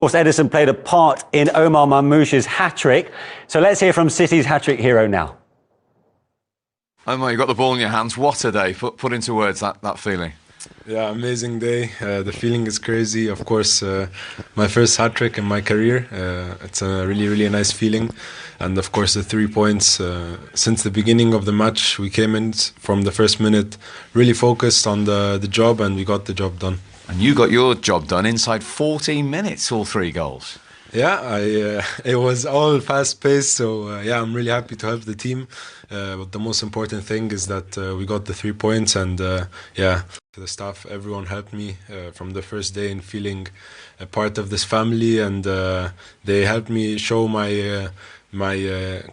Of course, Edison played a part in Omar Marmoush's hat-trick. So let's hear from City's hat-trick hero now. Omar, you got the ball in your hands. What a day. Put into words that feeling. Yeah, amazing day. The feeling is crazy. Of course, my first hat-trick in my career. It's a really nice feeling. And of course, the 3 points. Since the beginning of the match, we came in from the first minute really focused on the job, and we got the job done. And you got your job done inside 14 minutes, all 3 goals. Yeah, it was all fast-paced, so yeah, I'm really happy to help the team. But the most important thing is that we got the 3 points, and yeah, the staff, everyone helped me from the first day in feeling a part of this family, and they helped me show my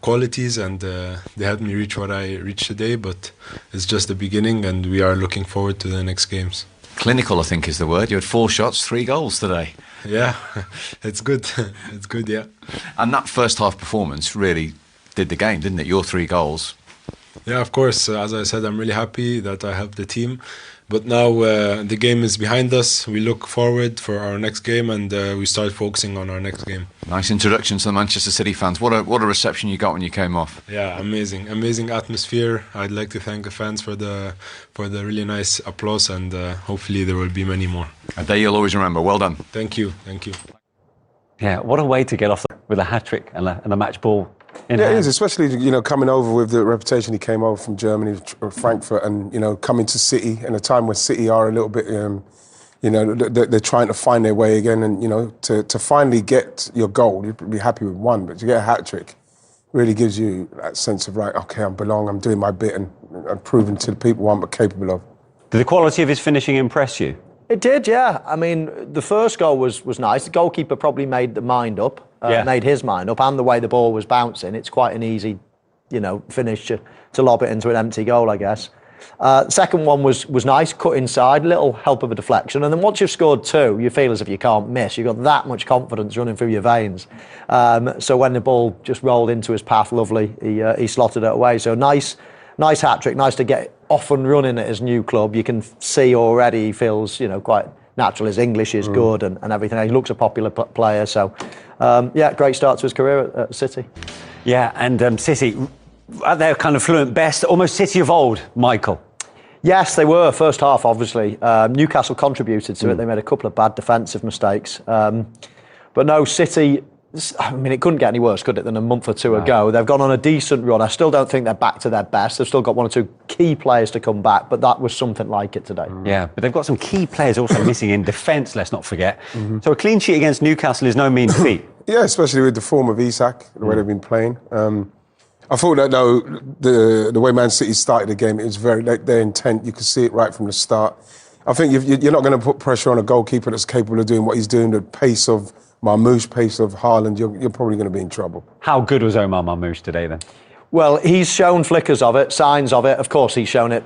qualities, and they helped me reach what I reached today. But it's just the beginning, and we are looking forward to the next games. Clinical, I think, is the word. You had 4 shots, 3 goals today. Yeah, it's good. It's good, yeah. And that first half performance really did the game, didn't it? Your 3 goals. Yeah, of course. As I said, I'm really happy that I helped the team. But now the game is behind us. We look forward for our next game, and we start focusing on our next game. Nice introduction to the Manchester City fans. What a reception you got when you came off. Yeah, amazing atmosphere. I'd like to thank the fans for the really nice applause, and hopefully there will be many more. A day you'll always remember. Well done. Thank you. Yeah, what a way to get off with a hat-trick and a match ball. Yeah, it is, especially coming over with the reputation he came over from Germany, Frankfurt, and coming to City in a time where City are a little bit, they're trying to find their way again, and to finally get your goal, you'd be happy with 1, but to get a hat trick really gives you that sense of right, okay, I belong, I'm doing my bit, and I'm proving to the people what I'm capable of. Did the quality of his finishing impress you? It did, yeah. I mean, the first goal was nice. The goalkeeper probably made his mind up, and the way the ball was bouncing, it's quite an easy, finish to lob it into an empty goal, I guess. The second one was nice, cut inside, little help of a deflection, and then once you've scored 2, you feel as if you can't miss. You've got that much confidence running through your veins. So when the ball just rolled into his path, lovely, he slotted it away. So nice hat-trick, nice to get off and running at his new club. You can see already he feels, quite natural. His English is good and everything. He looks a popular player. So, yeah, great start to his career at City. Yeah, and City, at their kind of fluent best, almost City of old, Michael. Yes, they were. First half, obviously. Newcastle contributed to it. They made a couple of bad defensive mistakes. But no, City... I mean, it couldn't get any worse, could it, than a month or 2 ago. They've gone on a decent run. I still don't think they're back to their best. They've still got 1 or 2 key players to come back, but that was something like it today. Yeah, but they've got some key players also missing in defence, let's not forget. So a clean sheet against Newcastle is no mean feat. Yeah, especially with the form of Isak, the way they've been playing. I thought that, though, the way Man City started the game, it was very, their intent, you could see it right from the start. I think you're not going to put pressure on a goalkeeper that's capable of doing what he's doing, the pace of Marmoush, pace of Haaland, you're probably going to be in trouble. How good was Omar Marmoush today, then? Well, he's shown flickers of it, signs of it. Of course, he's shown it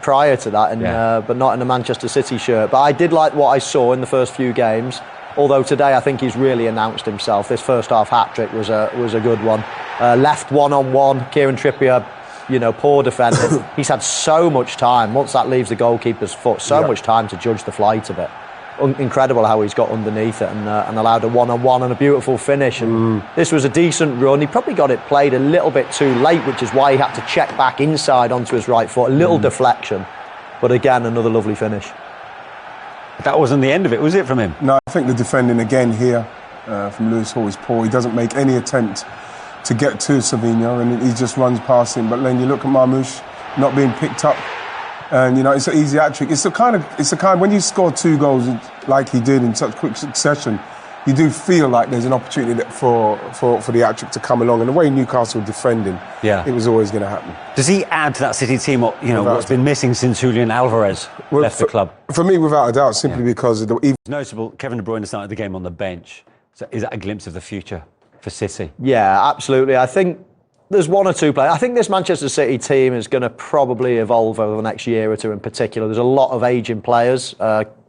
prior to that, but not in a Manchester City shirt. But I did like what I saw in the first few games, although today I think he's really announced himself. This first half hat-trick was a good one. Left one-on-one, Kieran Trippier, poor defending. He's had so much time, once that leaves the goalkeeper's foot, much time to judge the flight of it. Incredible how he's got underneath it and allowed a one-on-one and a beautiful finish. And this was a decent run. He probably got it played a little bit too late, which is why he had to check back inside onto his right foot. A little deflection, but again, another lovely finish. That wasn't the end of it, was it, from him? No, I think the defending again here from Lewis Hall is poor. He doesn't make any attempt to get to Savinho, and he just runs past him. But then you look at Marmoush not being picked up. And it's an easy hat trick. It's the kind when you score 2 goals like he did in such quick succession, you do feel like there's an opportunity for the hat trick to come along. And the way Newcastle defending, it was always going to happen. Does he add to that City team what's been missing since Julian Alvarez left the club? For me, without a doubt, simply because of It's notable, Kevin De Bruyne started the game on the bench. So is that a glimpse of the future for City? Yeah, absolutely. I think there's 1 or 2 players. I think this Manchester City team is going to probably evolve over the next year or 2 in particular. There's a lot of ageing players,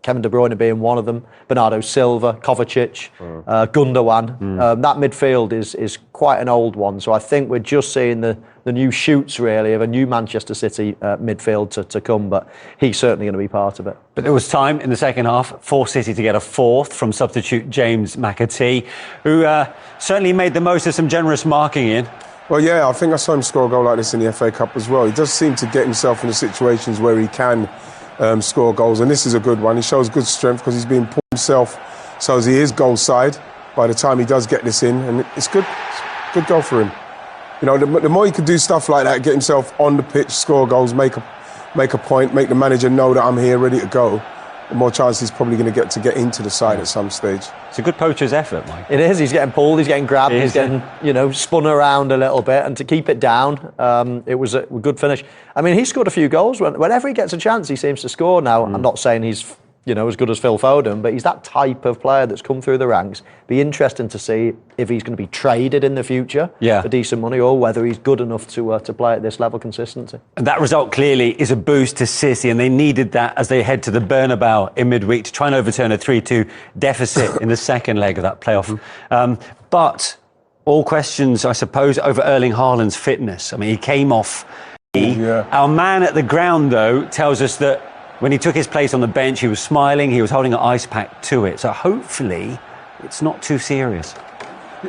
Kevin De Bruyne being one of them, Bernardo Silva, Kovacic, Gundogan. That midfield is quite an old one, so I think we're just seeing the the new shoots really of a new Manchester City midfield to come, but he's certainly going to be part of it. But there was time in the second half for City to get a fourth from substitute James McAtee, who certainly made the most of some generous marking in. Well, yeah, I think I saw him score a goal like this in the FA Cup as well. He does seem to get himself into situations where he can score goals, and this is a good one. He shows good strength because he's being pulled himself, so as he is goal side by the time he does get this in, and it's good. Good goal for him. You know, the more he could do stuff like that, get himself on the pitch, score goals, make a point, make the manager know that I'm here, ready to go, the more chance he's probably going to get into the side at some stage. It's a good poacher's effort, Mike. It is. He's getting pulled, he's getting grabbed, he's getting, spun around a little bit, and to keep it down, it was a good finish. I mean, he scored a few goals. Whenever he gets a chance, he seems to score now. I'm not saying he's as good as Phil Foden, but he's that type of player that's come through the ranks. Be interesting to see if he's going to be traded in the future for decent money, or whether he's good enough to play at this level consistently. And that result clearly is a boost to City, and they needed that as they head to the Bernabeu in midweek to try and overturn a 3-2 deficit in the second leg of that playoff. But all questions, I suppose, over Erling Haaland's fitness. I mean, he came off. Our man at the ground, though, tells us that when he took his place on the bench, he was smiling, he was holding an ice pack to it. So hopefully it's not too serious.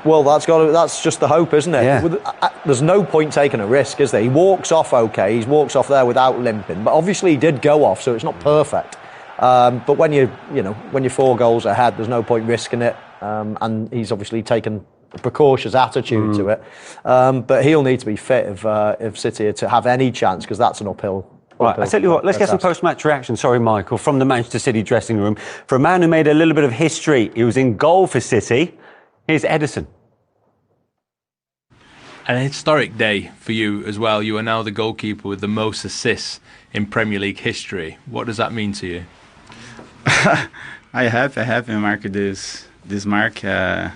Well, that's just the hope, isn't it? Yeah. There's no point taking a risk, is there? He walks off okay, he walks off there without limping, but obviously he did go off, so it's not perfect. But when you're 4 goals ahead, there's no point risking it, and he's obviously taken a precautious attitude to it. But he'll need to be fit if City are to have any chance, because that's an uphill. Right, I tell you what, let's get some post-match reaction, sorry Michael, from the Manchester City dressing room. For a man who made a little bit of history, he was in goal for City. Here's Edison. An historic day for you as well. You are now the goalkeeper with the most assists in Premier League history. What does that mean to you? I have marked this mark. I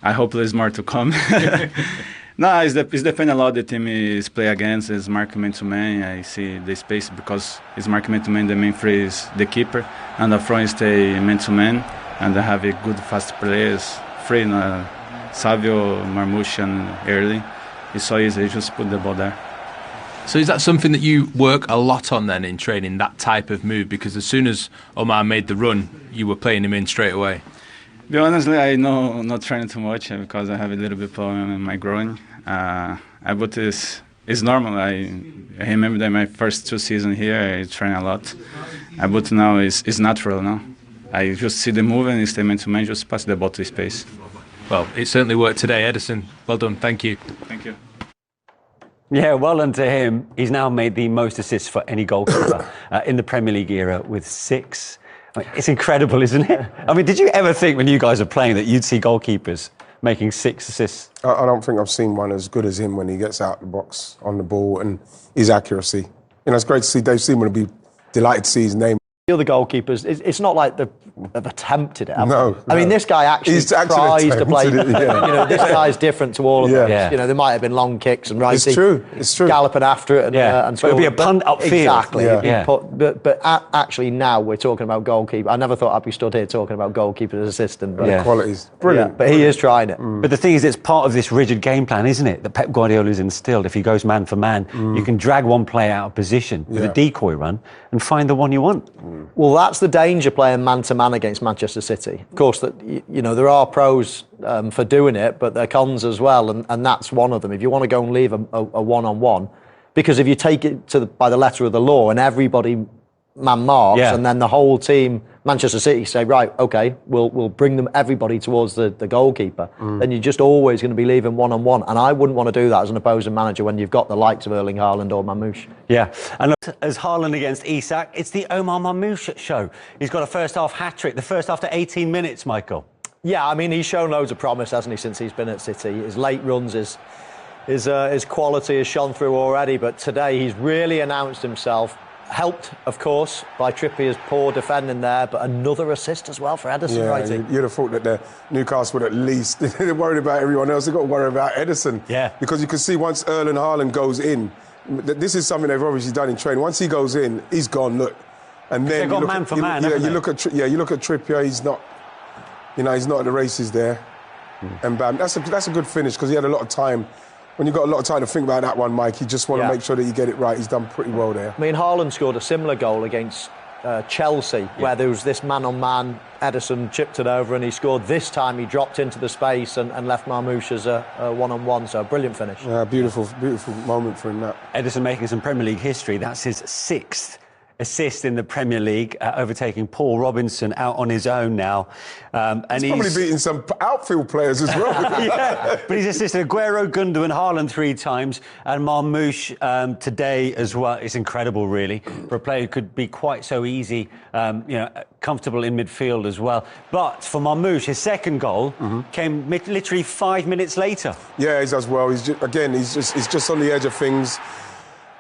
hope there's more to come. No, it's depending a lot. The team is play against is mark man-to-man. I see the space because it's mark man-to-man. The main free is the keeper, and the front stay man-to-man, and they have a good fast players. Free, Savio, Marmoush, and Early. It's so easy. You just put the ball there. So is that something that you work a lot on then in training, that type of move? Because as soon as Omar made the run, you were playing him in straight away. Be honestly, I know not training too much because I have a little bit problem in my groin. But it's normal. I remember that my first 2 seasons here, I train a lot. But now it's natural now. I just see the move and stay man-to-man, just pass the ball to space. Well, it certainly worked today, Edison. Well done. Thank you. Thank you. Yeah, well done to him. He's now made the most assists for any goalkeeper in the Premier League era with 6. I mean, it's incredible, isn't it? I mean, did you ever think when you guys are playing that you'd see goalkeepers making 6 assists? I don't think I've seen one as good as him when he gets out the box on the ball and his accuracy. It's great to see Dave Seaman would be delighted to see his name. The other goalkeepers, it's not like they've attempted it. No. I mean, this guy actually tries to play. This guy's different to all of them. Yeah. There might have been long kicks and Wright. It's true. Galloping after it and it'll be a punt upfield. Exactly. Yeah. But actually now we're talking about goalkeeper. I never thought I'd be stood here talking about goalkeeper's assistant. But Qualities. Brilliant. But he is trying it. But the thing is, it's part of this rigid game plan, isn't it, that Pep Guardiola's instilled. If he goes man for man, you can drag one player out of position with a decoy run and find the one you want. Well, that's the danger playing man-to-man against Manchester City. Of course, there are pros for doing it, but there are cons as well, and that's one of them. If you want to go and leave a one-on-one, because if you take it by the letter of the law and everybody man marks, and then the whole team, Manchester City, say, right, okay, we'll bring everybody towards the goalkeeper, then you're just always going to be leaving one-on-one. And I wouldn't want to do that as an opposing manager when you've got the likes of Erling Haaland or Marmoush. Yeah, and as Haaland against Isak, it's the Omar Marmoush show. He's got a first-half hat-trick, the first after 18 minutes, Michael. Yeah, I mean, he's shown loads of promise, hasn't he, since he's been at City. His late runs, his quality has shone through already, but today he's really announced himself. Helped, of course, by Trippier's poor defending there, but another assist as well for Edison. Yeah, you'd have thought that the Newcastle would at least, they're worried about everyone else, they've got to worry about Edison. Yeah. Because you can see once Erling Haaland goes in, this is something they've obviously done in training. Once he goes in, he's gone, look. And then they've got man for man, you look at Trippier, he's not at the races there. And bam, that's a good finish because he had a lot of time when you've got a lot of time to think about that one, Mike, you just want to make sure that you get it right. He's done pretty well there. I mean, Haaland scored a similar goal against Chelsea, where there was this man-on-man, Ederson chipped it over and he scored. This time he dropped into the space and left Marmoush as a one-on-one, so a brilliant finish. Yeah, beautiful moment for him, that. Ederson making some Premier League history. That's his 6th assist in the Premier League, overtaking Paul Robinson out on his own now. And he's probably beating some outfield players as well. Yeah, but he's assisted Aguero, Gundogan, Haaland 3 times, and Marmoush today as well. It's incredible, really, for a player who could be quite so easy, comfortable in midfield as well. But for Marmoush, his second goal came literally 5 minutes later. Yeah, he does well. He's just on the edge of things.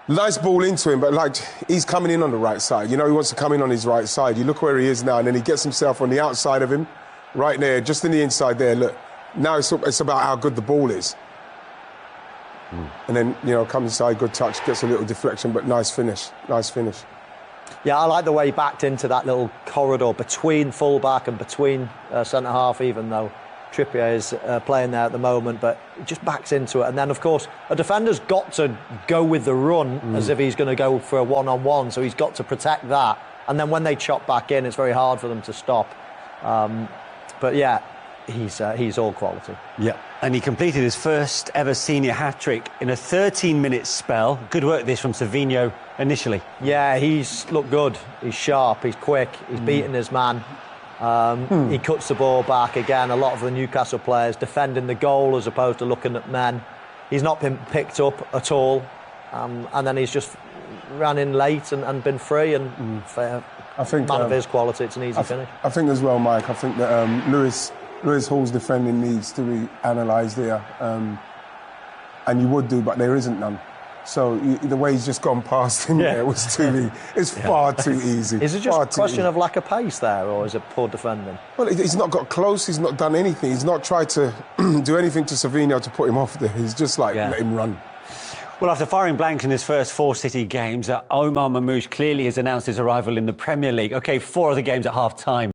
Nice ball into him, but he's coming in on the right side. He wants to come in on his right side. You look where he is now, and then he gets himself on the outside of him, right there, just in the inside there. Look, now it's about how good the ball is. And then, comes inside, good touch, gets a little deflection, but nice finish. Yeah, I like the way he backed into that little corridor between full-back and between centre-half, even though Trippier is playing there at the moment, but he just backs into it. And then, of course, a defender's got to go with the run as if he's going to go for a one-on-one, so he's got to protect that. And then when they chop back in, it's very hard for them to stop. But yeah, he's all quality. Yeah, and he completed his first ever senior hat-trick in a 13-minute spell. Good work this from Savinho initially. Yeah, he's looked good. He's sharp, he's quick, he's beaten his man. He cuts the ball back again. A lot of the Newcastle players defending the goal as opposed to looking at men. He's not been picked up at all, and then he's just ran in late and been free. And I think man of his quality, it's an easy finish. I think as well, Mike. I think that Lewis Hall's defending needs to be analysed there, and you would do, but there isn't none. So the way he's just gone past him there was too easy. It's far too easy. Is it just a question of lack of pace there, or is it poor defending? Well, he's not got close. He's not done anything. He's not tried to do anything to Savinho to put him off there. He's just let him run. Well, after firing blanks in his first 4 City games, Omar Marmoush clearly has announced his arrival in the Premier League. OK, 4 of the games at half-time.